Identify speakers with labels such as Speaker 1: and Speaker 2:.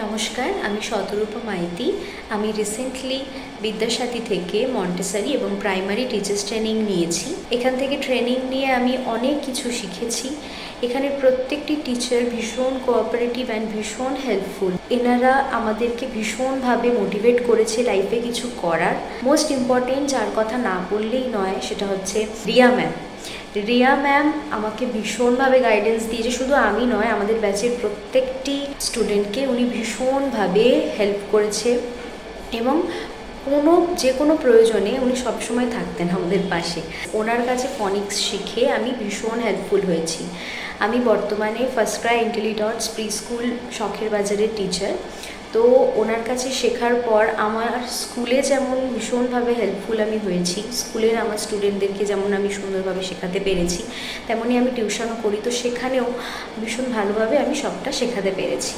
Speaker 1: নমস্কার, আমি শতরূপা মাইতি। আমি রিসেন্টলি বিদ্যাসাথী থেকে মন্টেসরি এবং প্রাইমারি টিচার্স ট্রেনিং নিয়েছি। এখান থেকে ট্রেনিং নিয়ে আমি অনেক কিছু শিখেছি। এখানে প্রত্যেকটি টিচার ভীষণ কোঅপারেটিভ অ্যান্ড ভীষণ হেল্পফুল। এনারা আমাদেরকে ভীষণভাবে মোটিভেট করেছে লাইফে কিছু করার। মোস্ট ইম্পর্টেন্ট যার কথা না বললেই নয় সেটা হচ্ছে রিয়া ম্যাম আমাকে ভীষণভাবে গাইডেন্স দিয়েছে। শুধু আমি নয়, আমাদের ব্যাচের প্রত্যেকটি স্টুডেন্টকে উনি ভীষণভাবে হেল্প করেছে এবং যে কোনো প্রয়োজনে উনি সবসময় থাকতেন আমাদের পাশে। ওনার কাছে ফনিক্স শিখে আমি ভীষণ হেল্পফুল হয়েছি। আমি বর্তমানে ফার্স্ট ক্রাই ইন্টেলিডটস প্রি স্কুল শখের বাজারের টিচার। তো ওনার কাছে শেখার পর আমার স্কুলে যেমন ভীষণভাবে হেল্পফুল আমি হয়েছি, স্কুলের আমার স্টুডেন্টদেরকে যেমন আমি সুন্দরভাবে শেখাতে পেরেছি, তেমনই আমি টিউশনও করি, তো সেখানেও ভীষণ ভালোভাবে আমি সবটা শেখাতে পেরেছি।